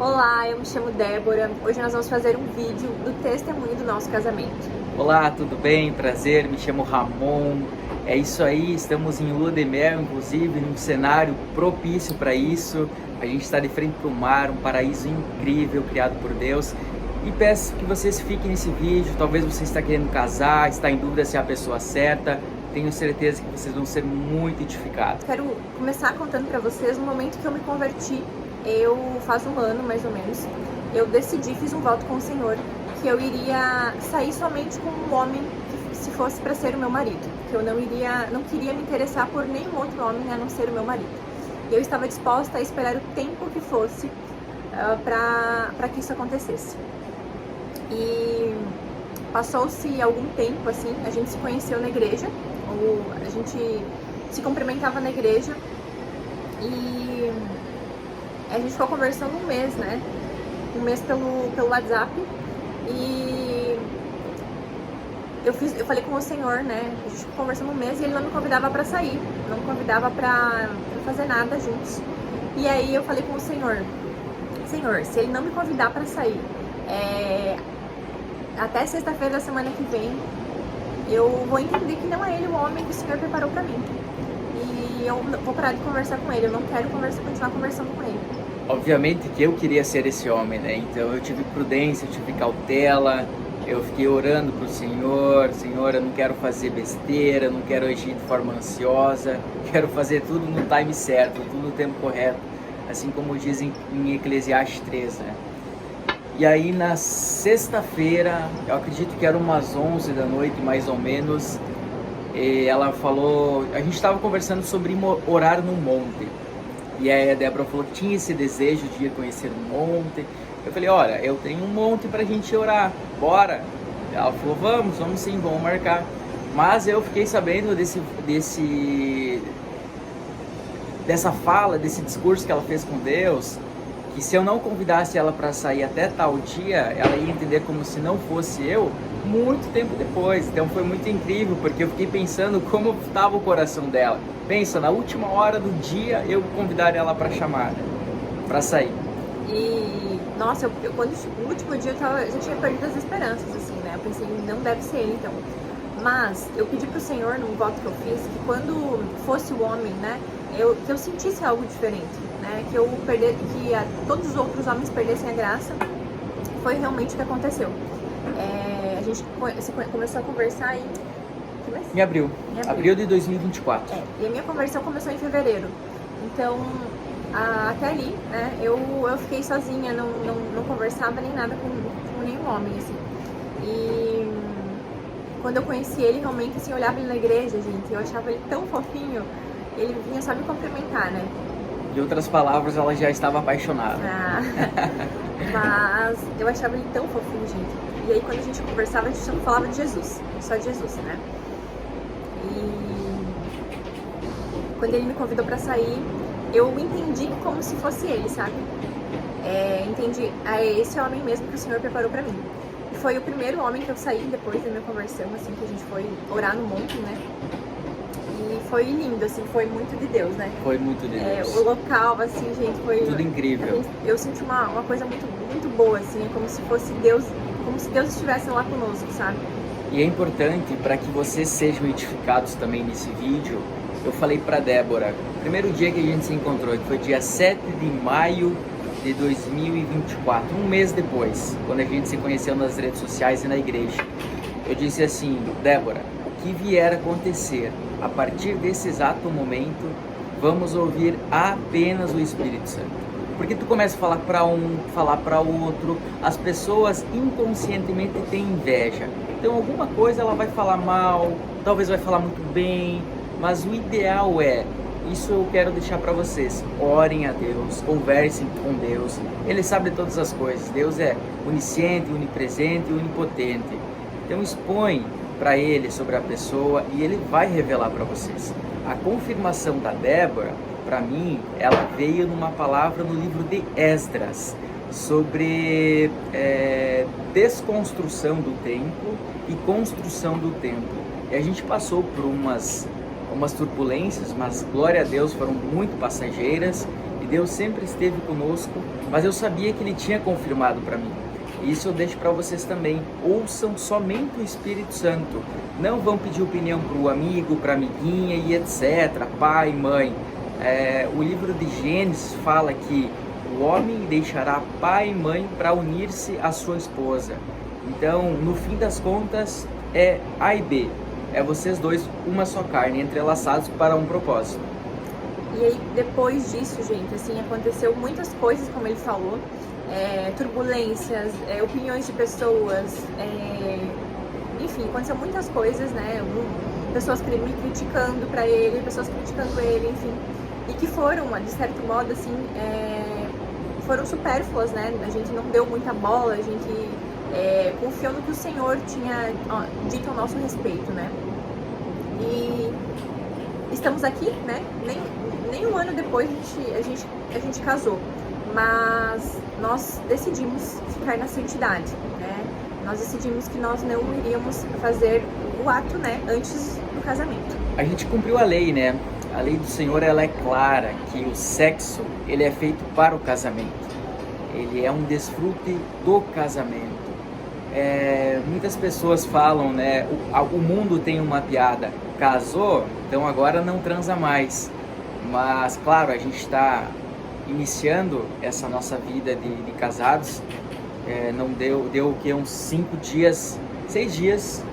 Olá, eu me chamo Débora. Hoje nós vamos fazer um vídeo do testemunho do nosso casamento. Olá, tudo bem? Prazer, me chamo Ramon. É isso aí, estamos em lua de mel, inclusive, num cenário propício para isso. A gente está de frente para o mar, um paraíso incrível criado por Deus. E peço que vocês fiquem nesse vídeo. Talvez você está querendo casar, está em dúvida se é a pessoa certa. Tenho certeza que vocês vão ser muito edificados. Quero começar contando para vocês no momento que eu me converti. Faz um ano mais ou menos, eu decidi, fiz um voto com o Senhor, que eu iria sair somente com um homem que se fosse para ser o meu marido, que eu não queria me interessar por nenhum outro homem a não ser o meu marido. E eu estava disposta a esperar o tempo que fosse para que isso acontecesse. E passou-se algum tempo, assim, a gente se conheceu na igreja, a gente se cumprimentava na igreja e a gente ficou conversando um mês, né? Um mês pelo WhatsApp. E eu falei com o Senhor, né? A gente ficou conversando um mês e ele não me convidava pra sair. Não me convidava pra fazer nada juntos. E aí eu falei com o Senhor: Senhor, se ele não me convidar pra sair, até sexta-feira da semana que vem, eu vou entender que não é ele o homem que o Senhor preparou pra mim. E eu vou parar de conversar com ele. Eu não quero continuar conversando com ele. Obviamente que eu queria ser esse homem, né? Então eu tive prudência, eu tive cautela, eu fiquei orando pro Senhor: Senhor, eu não quero fazer besteira, não quero agir de forma ansiosa, quero fazer tudo no time certo, tudo no tempo correto, assim como dizem em Eclesiastes 3, né? E aí na sexta-feira, eu acredito que era umas 11 da noite mais ou menos, ela falou, a gente estava conversando sobre orar no monte. E aí a Débora falou que tinha esse desejo de ir conhecer um monte. Eu falei: olha, eu tenho um monte pra gente orar, bora? Ela falou: vamos sim, vamos marcar. Mas eu fiquei sabendo dessa fala, desse discurso que ela fez com Deus, que se eu não convidasse ela para sair até tal dia, ela ia entender como se não fosse eu, muito tempo depois. Então foi muito incrível, porque eu fiquei pensando como estava o coração dela. Pensa, na última hora do dia eu convidar ela para chamar, para sair. E, nossa, quando no último dia eu já tinha perdido as esperanças, assim, né? Eu pensei: não deve ser ele, então. Mas eu pedi pro Senhor, num voto que eu fiz, que quando fosse o homem, né, que eu sentisse algo diferente, né? Que todos os outros homens perdessem a graça. Foi realmente o que aconteceu. A gente começou a conversar Em abril. Abril de 2024. E a minha conversão começou em fevereiro. Então, até ali, né, eu fiquei sozinha, não conversava nem nada com nenhum homem, assim. E quando eu conheci ele, realmente, assim, eu olhava ele na igreja, gente, eu achava ele tão fofinho. Ele vinha só me cumprimentar, né? De outras palavras, ela já estava apaixonada. Mas eu achava ele tão fofinho, gente. E aí, quando a gente conversava, a gente não falava de Jesus, só de Jesus, né? E quando ele me convidou pra sair, eu entendi como se fosse ele, sabe? Entendi, esse homem mesmo que o Senhor preparou pra mim. E foi o primeiro homem que eu saí depois da minha conversão, assim, que a gente foi orar no monte, né? E foi lindo, assim, foi muito de Deus, né? Foi muito de Deus. O local, assim, gente, foi... Tudo incrível. Eu senti uma coisa muito, muito boa, assim, como se fosse Deus, como se Deus estivesse lá conosco, sabe? E é importante, para que vocês sejam edificados também nesse vídeo, eu falei para Débora, o primeiro dia que a gente se encontrou, que foi dia 7 de maio de 2024, um mês depois, quando a gente se conheceu nas redes sociais e na igreja, eu disse assim: Débora, o que vier a acontecer a partir desse exato momento, vamos ouvir apenas o Espírito Santo. Porque tu começa a falar para um, falar para outro, as pessoas inconscientemente têm inveja. Então alguma coisa ela vai falar mal, talvez vai falar muito bem, mas o ideal isso eu quero deixar para vocês: orem a Deus, conversem com Deus. Ele sabe de todas as coisas. Deus é onisciente, onipresente e onipotente. Então expõe para Ele sobre a pessoa e Ele vai revelar para vocês. A confirmação da Débora, para mim, ela veio numa palavra no livro de Esdras, sobre desconstrução do templo e construção do templo. E a gente passou por umas turbulências, mas glória a Deus, foram muito passageiras, e Deus sempre esteve conosco, mas eu sabia que Ele tinha confirmado para mim. Isso eu deixo para vocês também. Ouçam somente o Espírito Santo. Não vão pedir opinião para o amigo, para a amiguinha e etc. Pai, mãe. O livro de Gênesis fala que o homem deixará pai e mãe para unir-se à sua esposa. Então, no fim das contas, é A e B. É vocês dois, uma só carne, entrelaçados para um propósito. E aí, depois disso, gente, assim, aconteceu muitas coisas, como ele falou. Turbulências, opiniões de pessoas, enfim, aconteceu muitas coisas, né? Pessoas me criticando pra ele, pessoas criticando ele, enfim. E que foram, de certo modo, assim, foram supérfluas, né? A gente não deu muita bola, a gente confiou no que o Senhor tinha dito ao nosso respeito, né? E estamos aqui, né? Nem um ano depois a gente casou, mas nós decidimos ficar na santidade, né? Nós decidimos que nós não iríamos fazer o ato, né, antes do casamento. A gente cumpriu a lei, né? A lei do Senhor, ela é clara, que o sexo, ele é feito para o casamento. Ele é um desfrute do casamento. Muitas pessoas falam, né? O mundo tem uma piada. Casou, então agora não transa mais. Mas, claro, a gente está iniciando essa nossa vida de casados. Não deu o que? Uns 6 dias.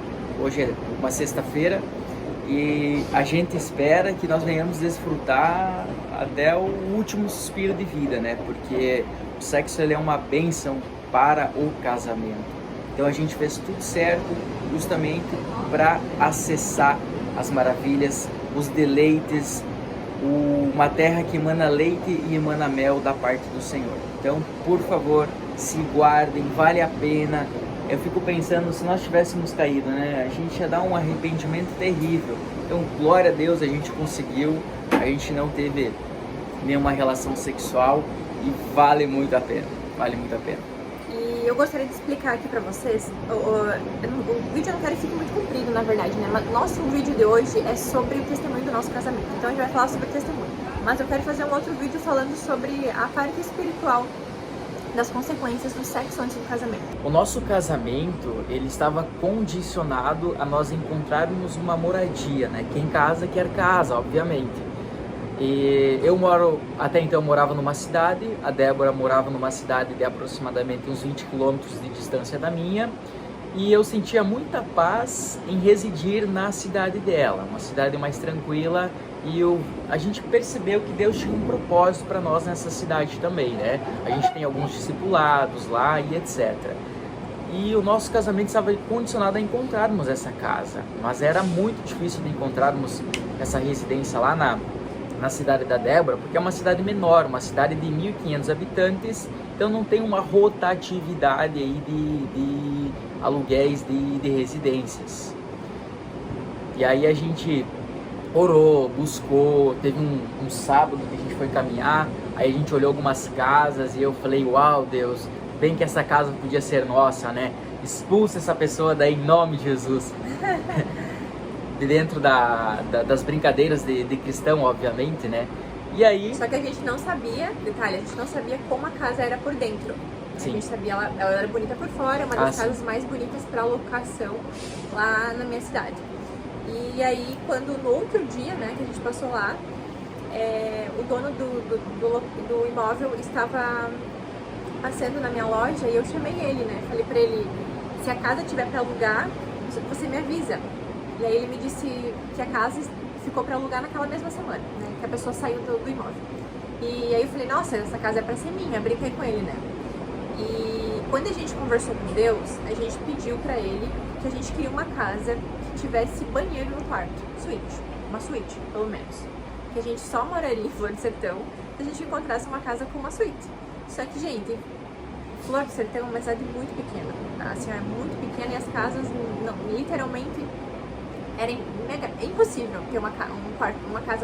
Hoje é uma sexta-feira. E a gente espera que nós venhamos desfrutar até o último suspiro de vida, né? Porque o sexo, ele é uma bênção para o casamento. Então a gente fez tudo certo justamente para acessar as maravilhas, os deleites, uma terra que emana leite e emana mel da parte do Senhor. Então, por favor, se guardem, vale a pena. Eu fico pensando, se nós tivéssemos caído, né, a gente ia dar um arrependimento terrível. Então, glória a Deus, a gente conseguiu, a gente não teve nenhuma relação sexual e vale muito a pena, vale muito a pena. E eu gostaria de explicar aqui pra vocês, o vídeo eu não quero que fique muito comprido, na verdade, né, mas nosso vídeo de hoje é sobre o testemunho do nosso casamento, então a gente vai falar sobre o testemunho. Mas eu quero fazer um outro vídeo falando sobre a parte espiritual das consequências do sexo antes do casamento. O nosso casamento, ele estava condicionado a nós encontrarmos uma moradia, né? Quem casa quer casa, obviamente. E até então eu morava numa cidade, a Débora morava numa cidade de aproximadamente uns 20 quilômetros de distância da minha, e eu sentia muita paz em residir na cidade dela, uma cidade mais tranquila. E a gente percebeu que Deus tinha um propósito para nós nessa cidade também, né? A gente tem alguns discipulados lá e etc. E o nosso casamento estava condicionado a encontrarmos essa casa, mas era muito difícil de encontrarmos essa residência lá na cidade da Débora, porque é uma cidade menor, uma cidade de 1.500 habitantes, então não tem uma rotatividade aí de aluguéis de residências. E aí a gente orou, buscou, teve um sábado que a gente foi caminhar, aí a gente olhou algumas casas e eu falei, uau, Deus, bem que essa casa podia ser nossa, né? Expulsa essa pessoa daí em nome de Jesus. De dentro das brincadeiras de cristão, obviamente, né? E aí... Só que a gente não sabia, detalhe, a gente não sabia como a casa era por dentro. Sim. A gente sabia, ela era bonita por fora, uma das casas mais bonitas para locação lá na minha cidade. E aí, no outro dia, né, que a gente passou lá, o dono do imóvel estava passando na minha loja e eu chamei ele, né? Falei pra ele, se a casa tiver para alugar, você me avisa. E aí ele me disse que a casa ficou para alugar naquela mesma semana, né? Que a pessoa saiu do imóvel. E aí eu falei, nossa, essa casa é para ser minha, brinquei com ele, né? E quando a gente conversou com Deus, a gente pediu pra ele que a gente queria uma casa que tivesse banheiro no quarto, uma suíte, pelo menos. Que a gente só moraria em Flor do Sertão se a gente encontrasse uma casa com uma suíte. Só que, gente, Flor do Sertão é uma cidade muito pequena, tá? Assim, é muito pequena e as casas, não, literalmente, era impossível ter uma casa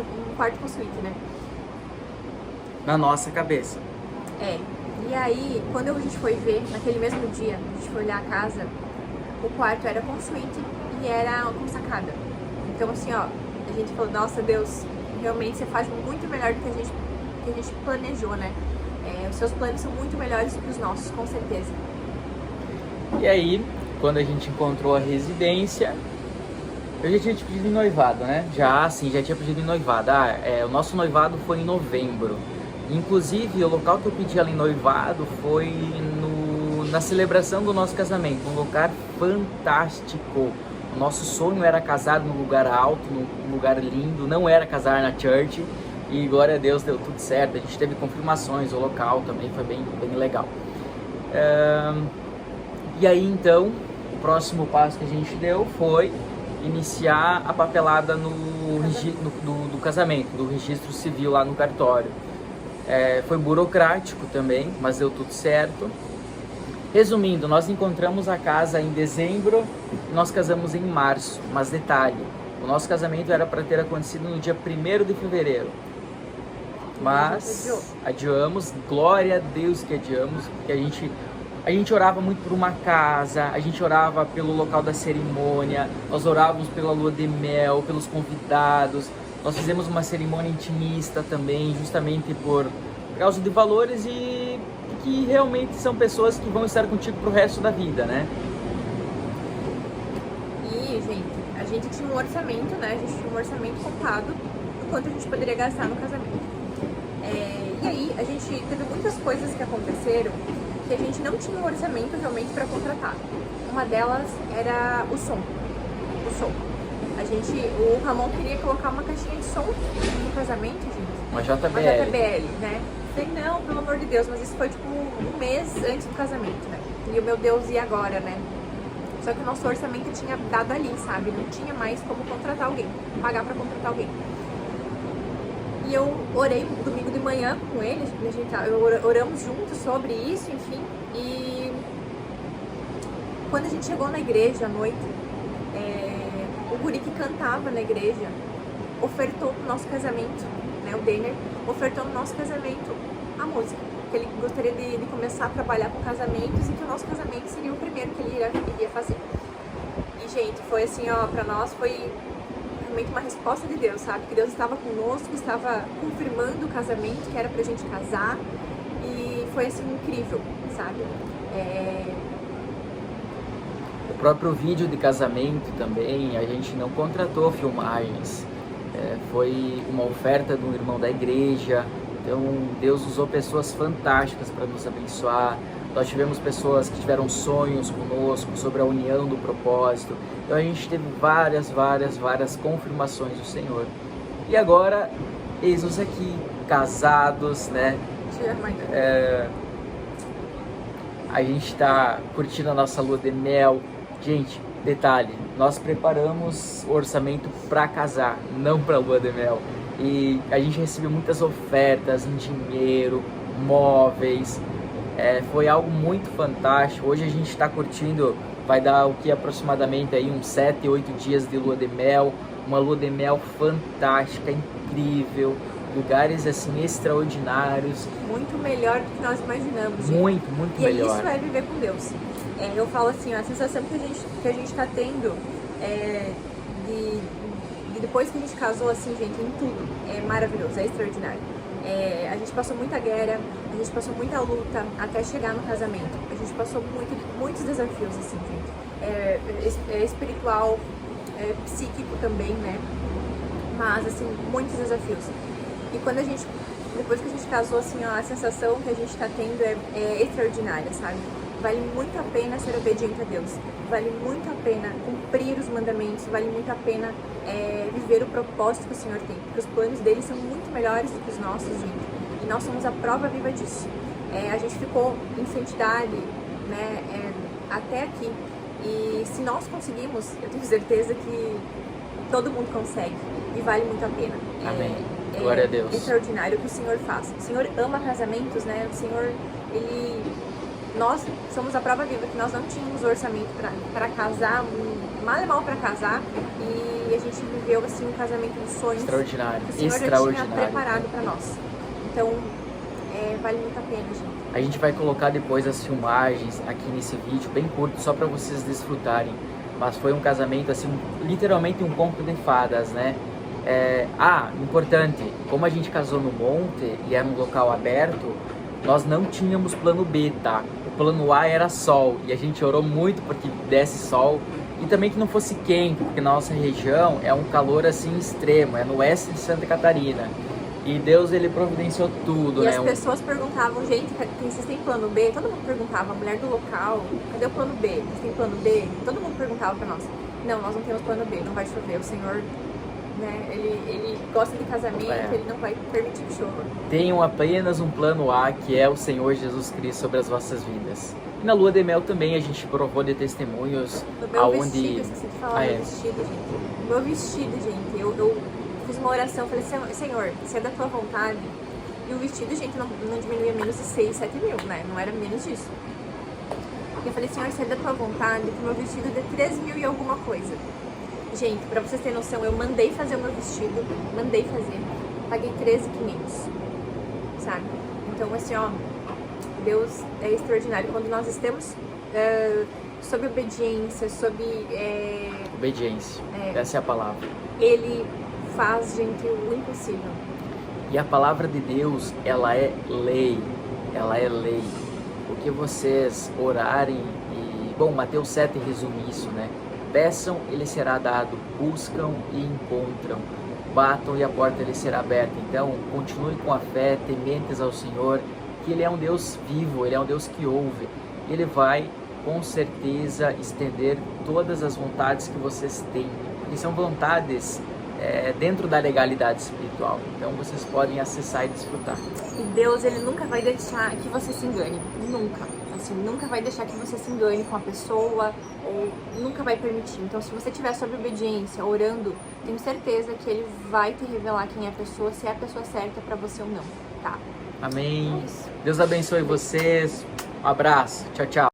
com um quarto com suíte, né? Na nossa cabeça. E aí, quando a gente foi ver, naquele mesmo dia, a gente foi olhar a casa, o quarto era com suíte e era com sacada. Então, assim, ó, a gente falou, nossa, Deus, realmente você faz muito melhor do que a gente que a gente planejou, né? Os seus planos são muito melhores que os nossos, com certeza. E aí, quando a gente encontrou a residência, eu já tinha te pedido em noivado, né? Já tinha pedido em noivado. O nosso noivado foi em novembro. Inclusive, o local que eu pedi ela em noivado foi na celebração do nosso casamento, um lugar fantástico. O nosso sonho era casar num lugar alto, num lugar lindo, não era casar na church. E glória a Deus, deu tudo certo. A gente teve confirmações, o local também foi bem legal. E aí, então, o próximo passo que a gente deu foi iniciar a papelada do casamento, do registro civil lá no cartório. Foi burocrático também, mas deu tudo certo. Resumindo, nós encontramos a casa em dezembro e nós casamos em março. Mas detalhe, o nosso casamento era para ter acontecido no dia 1º de fevereiro. Mas adiamos, glória a Deus que adiamos, porque a gente orava muito por uma casa, a gente orava pelo local da cerimônia, nós orávamos pela lua de mel, pelos convidados, nós fizemos uma cerimônia intimista também, justamente por causa de valores e que realmente são pessoas que vão estar contigo pro resto da vida, né? E, gente, a gente tinha um orçamento, né? A gente tinha um orçamento contado do quanto a gente poderia gastar no casamento. E aí, a gente teve muitas coisas que aconteceram que a gente não tinha um orçamento realmente para contratar. Uma delas era o som. O Ramon queria colocar uma caixinha de som no casamento, gente. Uma JBL. Uma JBL, né? Falei, não, pelo amor de Deus, mas isso foi tipo um mês antes do casamento, né? E o meu Deus, e agora, né? Só que o nosso orçamento tinha dado ali, sabe? Não tinha mais como contratar alguém, pagar pra contratar alguém. E eu orei domingo de manhã com ele, oramos juntos sobre isso, enfim. E quando a gente chegou na igreja à noite, o guri que cantava na igreja ofertou pro nosso casamento, né? O Denner ofertou no nosso casamento a música, que ele gostaria de começar a trabalhar com casamentos e que o nosso casamento seria o primeiro que ele iria fazer. E, gente, foi assim, ó, pra nós foi realmente uma resposta de Deus, sabe? Que Deus estava conosco, estava confirmando o casamento, que era pra gente casar, e foi assim, incrível, sabe? O próprio vídeo de casamento também, a gente não contratou filmagens, foi uma oferta de um irmão da igreja. Então Deus usou pessoas fantásticas para nos abençoar. Nós tivemos pessoas que tiveram sonhos conosco sobre a união do propósito. Então a gente teve várias confirmações do Senhor. E agora, eis-nos aqui, casados, né? A gente está curtindo a nossa lua de mel. Gente, detalhe, nós preparamos o orçamento para casar, não para lua de mel. E a gente recebeu muitas ofertas em dinheiro, móveis, foi algo muito fantástico. Hoje a gente está curtindo, vai dar o que aproximadamente aí uns 7, 8 dias de lua de mel, uma lua de mel fantástica, incrível, lugares assim extraordinários. Muito melhor do que nós imaginamos. Muito melhor. E isso é viver com Deus. Eu falo assim, a sensação que a gente está tendo de depois que a gente casou, assim, gente, em tudo, é maravilhoso, é extraordinário. A gente passou muita guerra, a gente passou muita luta até chegar no casamento. A gente passou muitos desafios, assim, gente. Espiritual, psíquico também, né? Mas, assim, muitos desafios. E quando depois que a gente casou, assim, ó, a sensação que a gente tá tendo é extraordinária, sabe? Vale muito a pena ser obediente a Deus. Vale muito a pena cumprir os mandamentos. Vale muito a pena viver o propósito que o Senhor tem. Porque os planos dele são muito melhores do que os nossos, gente. E nós somos a prova viva disso. A gente ficou em santidade, né, até aqui. E se nós conseguimos, eu tenho certeza que todo mundo consegue. E vale muito a pena. Amém. Glória a Deus. É extraordinário o que o Senhor faz. O Senhor ama casamentos, né? O Senhor, nós somos a prova viva que nós não tínhamos orçamento para casar, mal para casar, e a gente viveu assim um casamento dos sonhos. Extraordinário. Que o Senhor já tinha preparado para nós. Então, vale muito a pena, gente. A gente vai colocar depois as filmagens aqui nesse vídeo, bem curto, só para vocês desfrutarem. Mas foi um casamento assim, literalmente um conto de fadas, né? Importante, como a gente casou no monte e era um local aberto, nós não tínhamos plano B, tá? O plano A era sol e a gente orou muito porque desse sol e também que não fosse quente, porque na nossa região é um calor assim extremo, é no oeste de Santa Catarina. E Deus, ele providenciou tudo, e né? as pessoas perguntavam, gente, vocês têm plano B? Todo mundo perguntava, a mulher do local, cadê o plano B? Vocês têm plano B? Todo mundo perguntava pra nós. Não, nós não temos plano B, não vai chover. O Senhor, né, ele gosta de casamento, ele não vai permitir que chova. Tenham apenas um plano A, que é o Senhor Jesus Cristo sobre as vossas vidas. E na lua de mel também a gente provou de testemunhos no meu aonde... vestido, esqueci de falar do vestido, gente. O meu vestido, gente, eu fiz uma oração, falei, Senhor, se é da tua vontade. E o vestido, gente, não diminuía menos de 6, 7 mil, né? Não era menos disso. E eu falei, Senhor, se é da tua vontade, que o meu vestido é de 3 mil e alguma coisa. Gente, pra vocês terem noção, eu mandei fazer o meu vestido, paguei 13.500, sabe? Então, assim, ó, Deus é extraordinário. Quando nós estamos sob obediência, Obediência, essa é a palavra. Ele faz, gente, o impossível. E a palavra de Deus, ela é lei, O que vocês orarem e... Bom, Mateus 7 resume isso, né? Peçam, ele será dado, buscam e encontram, batam e a porta lhe será aberta. Então, continue com a fé, tementes ao Senhor, que Ele é um Deus vivo, Ele é um Deus que ouve. Ele vai, com certeza, estender todas as vontades que vocês têm, porque são vontades dentro da legalidade espiritual. Então, vocês podem acessar e desfrutar. E Deus, Ele nunca vai deixar que você se engane, nunca. Assim, nunca vai deixar que você se engane com a pessoa, ou nunca vai permitir. Então, se você estiver sob obediência, orando, tenho certeza que Ele vai te revelar quem é a pessoa, se é a pessoa certa pra você ou não, tá? Amém. É isso. Deus abençoe vocês. Um abraço. Tchau, tchau.